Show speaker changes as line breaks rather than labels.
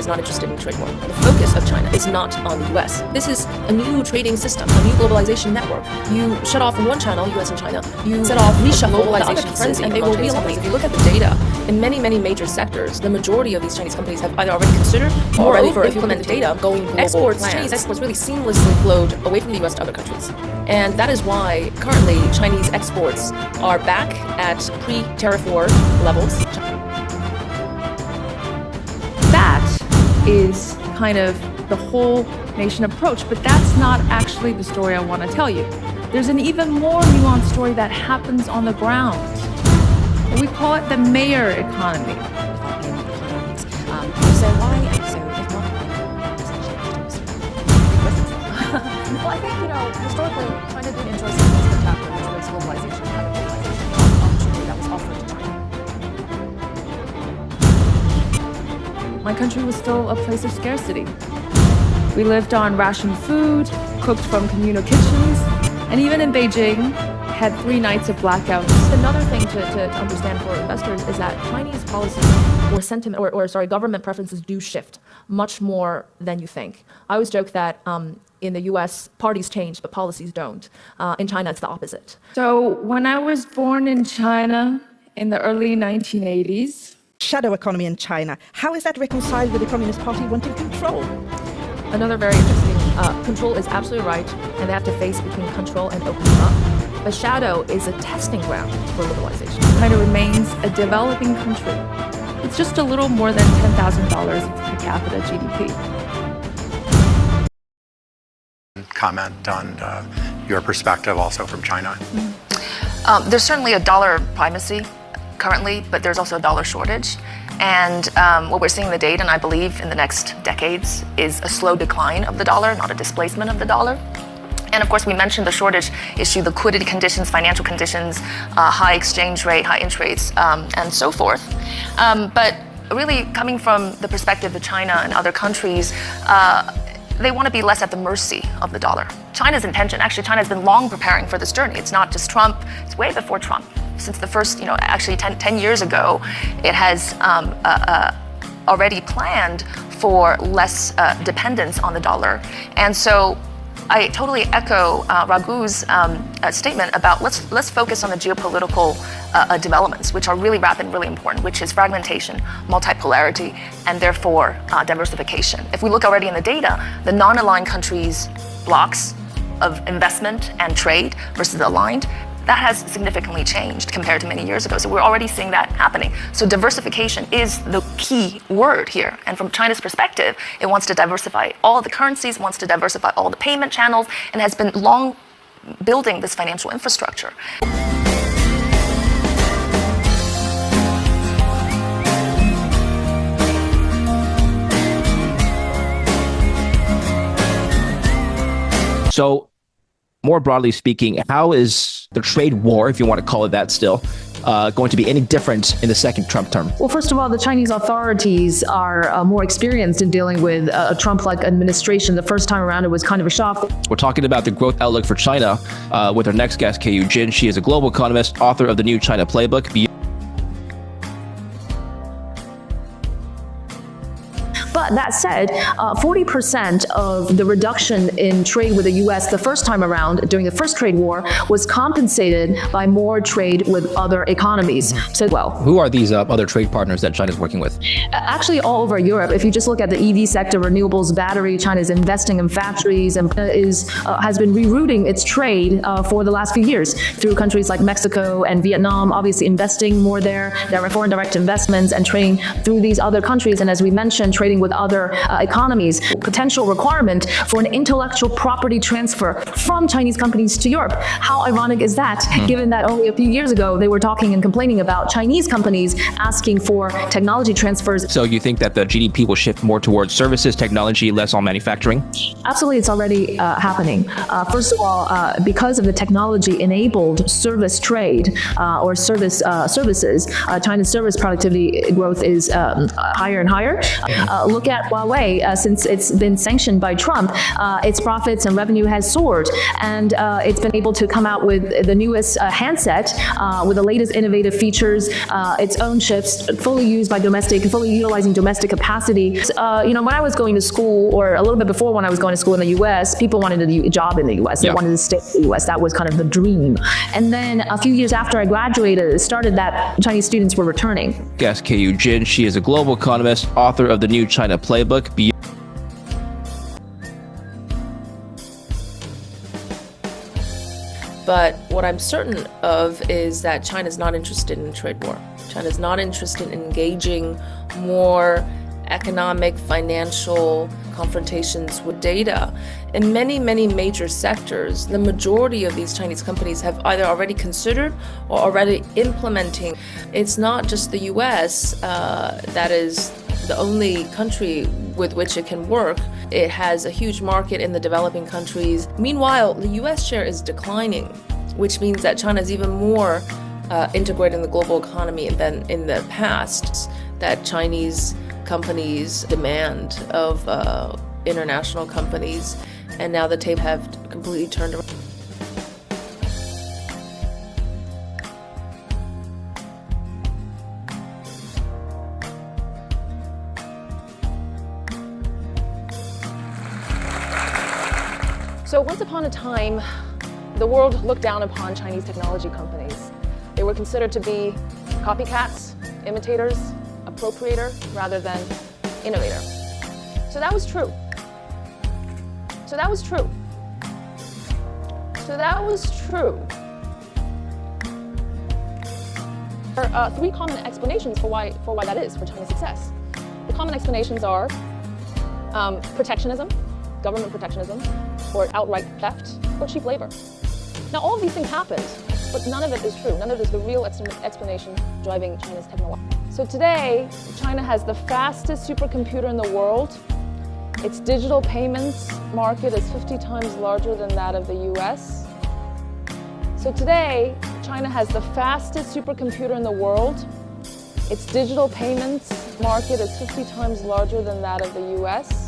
is not interested in trade war. The focus of China is not on the US. This is a new trading system, a new globalization network. You shut off one channel, US and China. You set off reshuffle globalization frenzy, and they will realize, if you look at the data, in many, many major sectors, the majority of these Chinese companies have either already considered or moreover, if you implement the data, going global exports, Chinese exports really seamlessly flowed away from the US to other countries. And that is why currently Chinese exports are back at pre-tariff war levels.
That is kind of the whole nation approach, but that's not actually the story I want to tell you. There's an even more nuanced story that happens on the ground. We call it the mayor economy.
So why and so if not
well, I think, historically, China did enjoy some of the chapter, which was globalization, kind of globalization opportunity that was offered to China. My country was still a place of scarcity. We lived on rationed food, cooked from communal kitchens, and even in Beijing, had 3 nights of blackouts. Another thing to understand for investors is that Chinese policies or sentiment, government preferences do shift much more than you think. I always joke that in the US, parties change, but policies don't. In China, it's the opposite. So when I was born in China in the early 1980s,
shadow economy in China, how is that reconciled with the Communist Party wanting control?
another very interesting, control is absolutely right, and they have to face between control and opening up. The shadow is a testing ground for liberalization. China remains a developing country. It's just a little more than $10,000 per capita GDP.
Comment on your perspective also from China.
There's certainly a dollar primacy currently, but there's also a dollar shortage. And what we're seeing in the data, and I believe in the next decades, is a slow decline of the dollar, not a displacement of the dollar. And of course, we mentioned the shortage issue, liquidity conditions, financial conditions, high exchange rate, high interest rates, and so forth. But really coming from the perspective of China and other countries, they want to be less at the mercy of the dollar. China's intention, actually China has been long preparing for this journey. It's not just Trump, it's way before Trump. Since the first, actually 10 years ago, it has already planned for less dependence on the dollar. And so I totally echo Raghu's statement about let's focus on the geopolitical developments, which are really rapid and really important, which is fragmentation, multipolarity, and therefore diversification. If we look already in the data, the non-aligned countries' blocks of investment and trade versus the aligned, that has significantly changed compared to many years ago. So we're already seeing that happening. So diversification is the key word here. And from China's perspective, it wants to diversify all the currencies, wants to diversify all the payment channels, and has been long building this financial infrastructure.
So, more broadly speaking, how is the trade war, if you want to call it that still, going to be any different in the second Trump term?
Well, first of all, the Chinese authorities are more experienced in dealing with a Trump-like administration. The first time around, it was kind of a shock.
We're talking about the growth outlook for China with our next guest, Keyu Jin. She is a global economist, author of the new China Playbook.
But that said, 40% of the reduction in trade with the U.S. the first time around during the first trade war was compensated by more trade with other economies. So, well,
who are these other trade partners that China's working with?
Actually, all over Europe. If you just look at the EV sector, renewables, battery, China is investing in factories and has been rerouting its trade for the last few years through countries like Mexico and Vietnam, obviously investing more there. There are foreign direct investments and trading through these other countries. And as we mentioned, trading with other economies, potential requirement for an intellectual property transfer from Chinese companies to Europe. How ironic is that, given that only a few years ago they were talking and complaining about Chinese companies asking for technology transfers.
So you think that the GDP will shift more towards services, technology, less on manufacturing?
Absolutely, it's already happening. First of all, because of the technology-enabled service trade or services, China's service productivity growth is higher and higher. Look look at Huawei, since it's been sanctioned by Trump, its profits and revenue has soared, and it's been able to come out with the newest handset with the latest innovative features, its own chips, fully used by fully utilizing domestic capacity. When I was going to school, or a little bit before when I was going to school in the U.S., people wanted a job in the U.S. They wanted to stay in the U.S. That was kind of the dream. And then a few years after I graduated, it started that Chinese students were returning.
Guest Keyu Jin. She is a global economist, author of the New China Playbook.
But what I'm certain of is that China's not interested in a trade war. China's not interested in engaging more economic, financial confrontations with data. In many, many major sectors, the majority of these Chinese companies have either already considered or already implementing. It's not just the US that is the only country with which it can work. It has a huge market in the developing countries. Meanwhile, the US share is declining, which means that China is even more integrated in the global economy than in the past, that Chinese companies demand of international companies, and now the tape have completely turned around.
So once upon a time, the world looked down upon Chinese technology companies. They were considered to be copycats, imitators, appropriator, rather than innovator. So that was true. So that was true. So that was true. There are three common explanations for why that is for China's success. The common explanations are protectionism, government protectionism, or outright theft, or cheap labor. Now, all of these things happened, but none of it is true. None of it is the real explanation driving China's technology. So today, China has the fastest supercomputer in the world. Its digital payments market is 50 times larger than that of the US. So today, China has the fastest supercomputer in the world. Its digital payments market is 50 times larger than that of the US.